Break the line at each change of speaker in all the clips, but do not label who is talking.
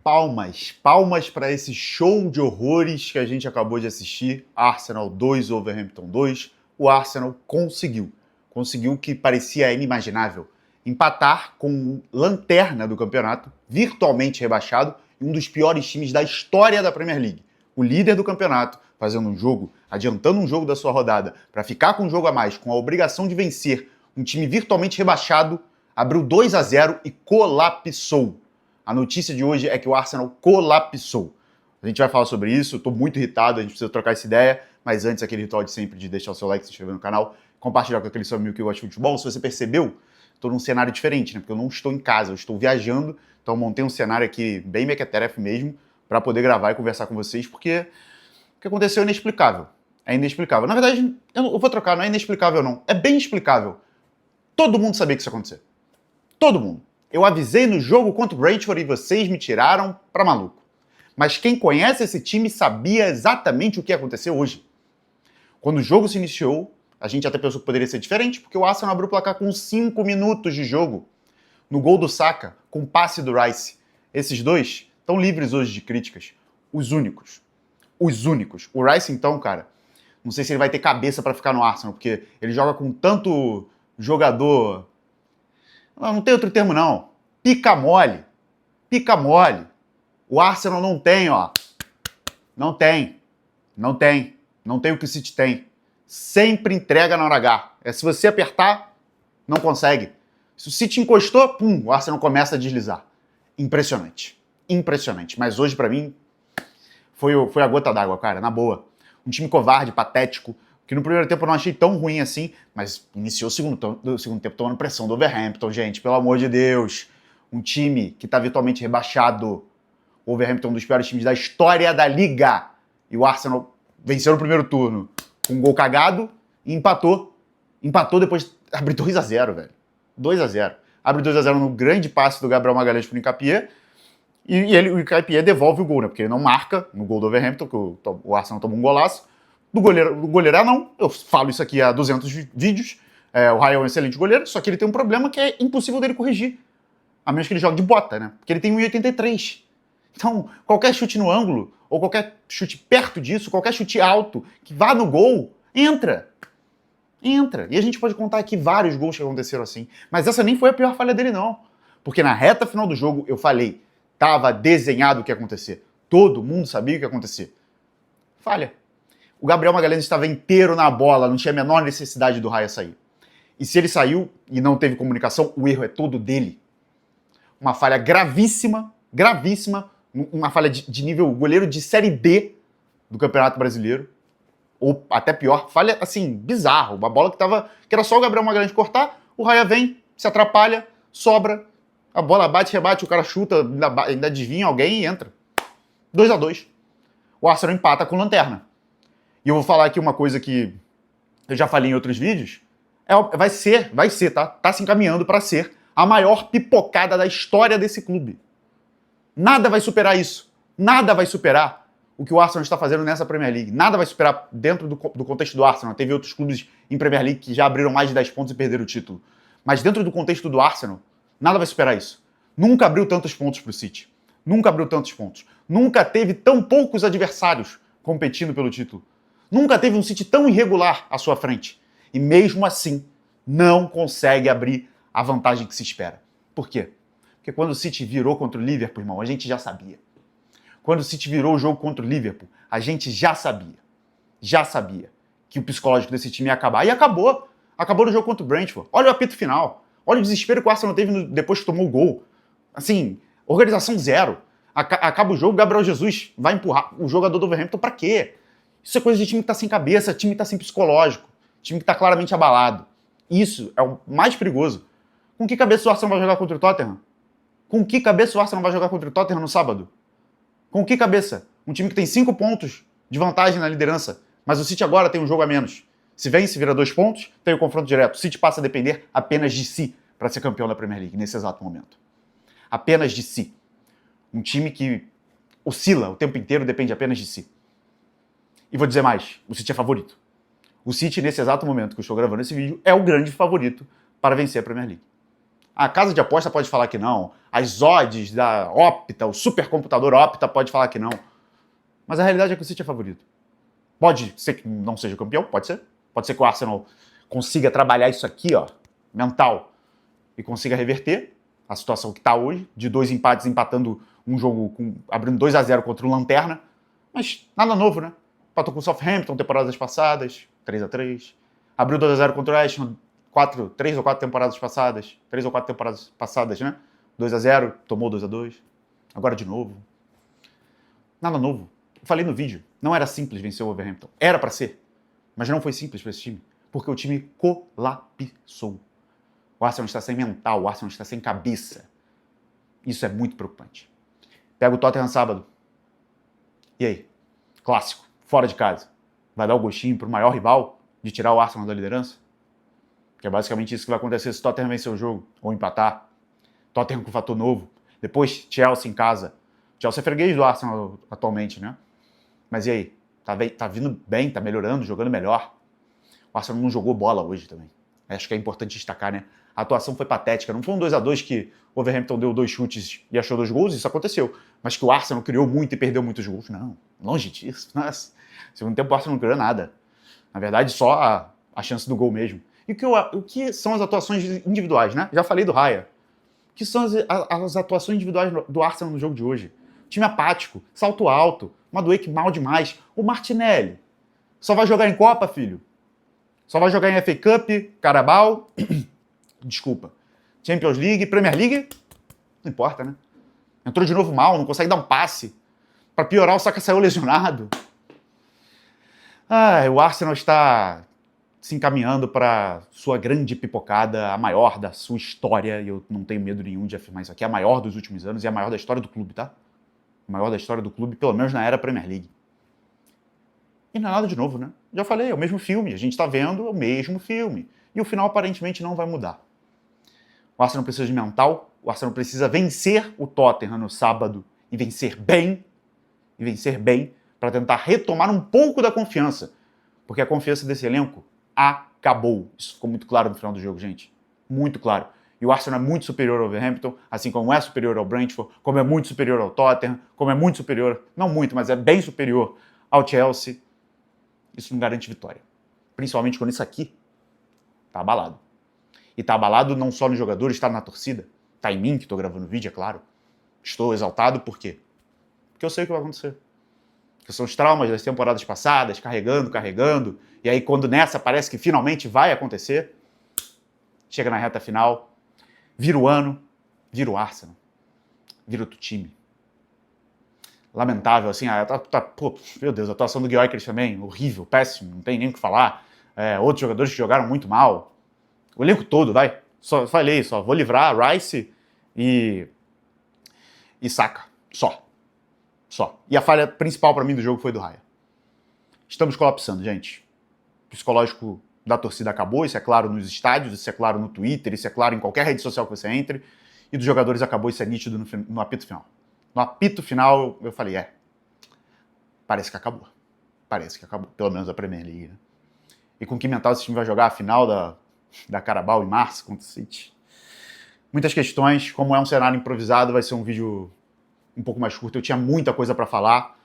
Palmas, palmas para esse show de horrores que a gente acabou de assistir. Arsenal 2, Wolverhampton 2. O Arsenal conseguiu o que parecia inimaginável. Empatar com o lanterna do campeonato, virtualmente rebaixado, e um dos piores times da história da Premier League. O líder do campeonato, fazendo um jogo, adiantando um jogo da sua rodada, para ficar com um jogo a mais, com a obrigação de vencer, um time virtualmente rebaixado, abriu 2-0 e colapsou. A notícia de hoje é que o Arsenal colapsou. A gente vai falar sobre isso, eu tô muito irritado, a gente precisa trocar essa ideia, mas antes aquele ritual de sempre de deixar o seu like, se inscrever no canal, compartilhar com aquele seu amigo que gosta de futebol. Se você percebeu, estou num cenário diferente, né? Porque eu não estou em casa, eu estou viajando, então eu montei um cenário aqui bem mequetrefe mesmo, para poder gravar e conversar com vocês, porque o que aconteceu é inexplicável. É inexplicável. Na verdade, eu vou trocar, não é inexplicável não, é bem explicável. Todo mundo sabia que isso ia acontecer. Todo mundo. Eu avisei no jogo contra o Brentford e vocês me tiraram pra maluco. Mas quem conhece esse time sabia exatamente o que ia acontecer hoje. Quando o jogo se iniciou, a gente até pensou que poderia ser diferente, porque o Arsenal abriu o placar com 5 minutos de jogo. No gol do Saka, com passe do Rice. Esses dois estão livres hoje de críticas. Os únicos. Os únicos. O Rice, então, cara, não sei se ele vai ter cabeça pra ficar no Arsenal, porque ele joga com tanto jogador... Não tem outro termo, não. Pica mole. Pica mole. O Arsenal não tem, ó. Não tem. Não tem. Não tem o que o City tem. Sempre entrega na hora H. Se você apertar, não consegue. Se o City encostou, pum, o Arsenal começa a deslizar. Impressionante. Impressionante. Mas hoje, pra mim, foi a gota d'água, cara. Na boa. Um time covarde, patético, que no primeiro tempo eu não achei tão ruim assim, mas iniciou o segundo tempo tomando pressão do Wolverhampton, gente, pelo amor de Deus. Um time que tá virtualmente rebaixado. O Wolverhampton é um dos piores times da história da Liga. E o Arsenal venceu no primeiro turno com um gol cagado e empatou. Empatou depois de abrir 2-0, velho. 2-0. Abre 2-0 no grande passe do Gabriel Magalhães pro Nketiah. E o Nketiah devolve o gol, né? Porque ele não marca no gol do Wolverhampton, que o Arsenal tomou um golaço. Do goleiro não, eu falo isso aqui há 200 vídeos, o Raya é um excelente goleiro, só que ele tem um problema que é impossível dele corrigir, a menos que ele jogue de bota, né? Porque ele tem 1,83. Então, qualquer chute no ângulo, ou qualquer chute perto disso, qualquer chute alto, que vá no gol, entra. Entra. E a gente pode contar aqui vários gols que aconteceram assim, mas essa nem foi a pior falha dele, não. Porque na reta final do jogo, eu falei, tava desenhado o que ia acontecer. Todo mundo sabia o que ia acontecer. Falha. O Gabriel Magalhães estava inteiro na bola, não tinha a menor necessidade do Raya sair. E se ele saiu e não teve comunicação, o erro é todo dele. Uma falha gravíssima, gravíssima, uma falha de nível goleiro de Série D do Campeonato Brasileiro. Ou até pior, falha assim, bizarro. Uma bola que era só o Gabriel Magalhães cortar, o Raya vem, se atrapalha, sobra, a bola bate, rebate, o cara chuta, ainda adivinha alguém e entra. 2-2. O Arsenal empata com lanterna. E eu vou falar aqui uma coisa que eu já falei em outros vídeos. Vai ser, tá? Tá se encaminhando para ser a maior pipocada da história desse clube. Nada vai superar isso. Nada vai superar o que o Arsenal está fazendo nessa Premier League. Nada vai superar dentro do contexto do Arsenal. Teve outros clubes em Premier League que já abriram mais de 10 pontos e perderam o título. Mas dentro do contexto do Arsenal, nada vai superar isso. Nunca abriu tantos pontos pro City. Nunca abriu tantos pontos. Nunca teve tão poucos adversários competindo pelo título. Nunca teve um City tão irregular à sua frente. E mesmo assim, não consegue abrir a vantagem que se espera. Por quê? Porque quando o City virou contra o Liverpool, irmão, a gente já sabia. Quando o City virou o jogo contra o Liverpool, a gente já sabia. Já sabia que o psicológico desse time ia acabar. E acabou. Acabou no jogo contra o Brentford. Olha o apito final. Olha o desespero que o Arsenal teve depois que tomou o gol. Assim, organização zero. Acaba o jogo, Gabriel Jesus vai empurrar o jogador do Wolverhampton pra quê? Isso é coisa de time que tá sem cabeça, time que tá sem psicológico, time que tá claramente abalado. Isso é o mais perigoso. Com que cabeça o Arsenal vai jogar contra o Tottenham? Com que cabeça o Arsenal vai jogar contra o Tottenham no sábado? Com que cabeça? Um time que tem 5 pontos de vantagem na liderança, mas o City agora tem um jogo a menos. Se vence, vira 2 pontos, tem o confronto direto. O City passa a depender apenas de si para ser campeão da Premier League nesse exato momento. Apenas de si. Um time que oscila o tempo inteiro, depende apenas de si. E vou dizer mais, o City é favorito. O City, nesse exato momento que eu estou gravando esse vídeo, é o grande favorito para vencer a Premier League. A casa de aposta pode falar que não. As odds da Opta, o supercomputador Opta pode falar que não. Mas a realidade é que o City é favorito. Pode ser que não seja campeão, pode ser. Pode ser que o Arsenal consiga trabalhar isso aqui, ó, mental, e consiga reverter a situação que está hoje, de 2 empates empatando um jogo, abrindo 2-0 contra o Lanterna. Mas nada novo, né? Empatou com o Southampton temporadas passadas, 3-3. Abriu 2-0 contra o Ashton, 3 ou 4 temporadas passadas. 3 ou 4 temporadas passadas, né? 2-0, tomou 2-2. Agora de novo. Nada novo. Eu falei no vídeo, não era simples vencer o Wolverhampton. Era para ser, mas não foi simples para esse time, porque o time colapsou. O Arsenal está sem mental, o Arsenal está sem cabeça. Isso é muito preocupante. Pega o Tottenham sábado. E aí? Clássico, fora de casa. Vai dar o gostinho pro maior rival de tirar o Arsenal da liderança? Que é basicamente isso que vai acontecer se o Tottenham vencer o jogo, ou empatar. Tottenham com fator novo. Depois, Chelsea em casa. Chelsea é freguês do Arsenal atualmente, né? Mas e aí? Tá vindo bem, tá melhorando, jogando melhor. O Arsenal não jogou bola hoje também. Acho que é importante destacar, né? A atuação foi patética. Não foi um 2-2 que o Wolverhampton deu 2 chutes e achou 2 gols, isso aconteceu. Mas que o Arsenal criou muito e perdeu muitos gols. Não, longe disso. Nossa. Segundo tempo o Arsenal não criou nada. Na verdade, só a chance do gol mesmo. E o que são as atuações individuais, né? Já falei do Raya. O que são as atuações individuais do Arsenal no jogo de hoje? Time apático, salto alto, Madueke mal demais. O Martinelli só vai jogar em Copa, filho. Só vai jogar em FA Cup, Carabao, desculpa, Champions League, Premier League, não importa, né? Entrou de novo mal, não consegue dar um passe. Para piorar, o Saka saiu lesionado. O Arsenal está se encaminhando para sua grande pipocada, a maior da sua história, e eu não tenho medo nenhum de afirmar isso aqui, a maior dos últimos anos e a maior da história do clube, tá? A maior da história do clube, pelo menos na era Premier League. E não é nada de novo, né? Já falei, é o mesmo filme, a gente tá vendo o mesmo filme. E o final aparentemente não vai mudar. O Arsenal precisa de mental, o Arsenal precisa vencer o Tottenham no sábado e vencer bem, para tentar retomar um pouco da confiança. Porque a confiança desse elenco acabou. Isso ficou muito claro no final do jogo, gente. Muito claro. E o Arsenal é muito superior ao Wolverhampton, assim como é superior ao Brentford, como é muito superior ao Tottenham, como é muito superior, não muito, mas é bem superior ao Chelsea. Isso não garante vitória. Principalmente quando isso aqui tá abalado. E tá abalado não só nos jogadores, tá na torcida. Tá em mim, que tô gravando o vídeo, é claro. Estou exaltado, por quê? Porque eu sei o que vai acontecer. Que são os traumas das temporadas passadas, carregando. E aí quando nessa parece que finalmente vai acontecer, chega na reta final, vira o ano, vira o Arsenal, vira outro time. Lamentável, assim, pô, meu Deus, a atuação do Gyökeres também, horrível, péssimo, não tem nem o que falar. Outros jogadores que jogaram muito mal. O elenco todo, vai. Só falei, vou livrar Rice e Saka. Só. E a falha principal para mim do jogo foi do Raya. Estamos colapsando, gente. O psicológico da torcida acabou, isso é claro nos estádios, isso é claro no Twitter, isso é claro em qualquer rede social que você entre, e dos jogadores acabou, isso é nítido no apito final. No apito final, eu falei, parece que acabou. Pelo menos a Premier League, né? E com que mental esse time vai jogar a final da Carabao em março contra o City? Muitas questões, como é um cenário improvisado, vai ser um vídeo um pouco mais curto, eu tinha muita coisa para falar,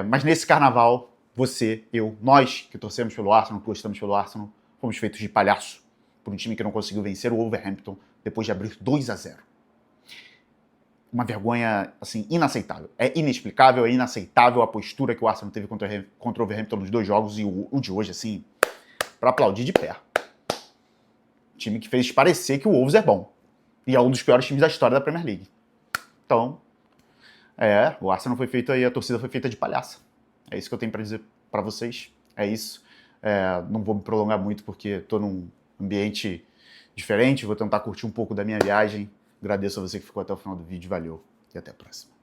mas nesse carnaval, você, eu, nós que torcemos pelo Arsenal, que gostamos pelo Arsenal, fomos feitos de palhaço por um time que não conseguiu vencer o Wolverhampton depois de abrir 2-0. Uma vergonha, assim, inaceitável. É inexplicável, é inaceitável a postura que o Arsenal teve contra o Wolverhampton nos 2 jogos e o de hoje, assim, para aplaudir de pé. Time que fez parecer que o Wolves é bom. E é um dos piores times da história da Premier League. Então, o Arsenal foi feito aí, a torcida foi feita de palhaça. É isso que eu tenho para dizer para vocês. É isso. Não vou me prolongar muito porque estou num ambiente diferente. Vou tentar curtir um pouco da minha viagem. Agradeço a você que ficou até o final do vídeo. Valeu e até a próxima.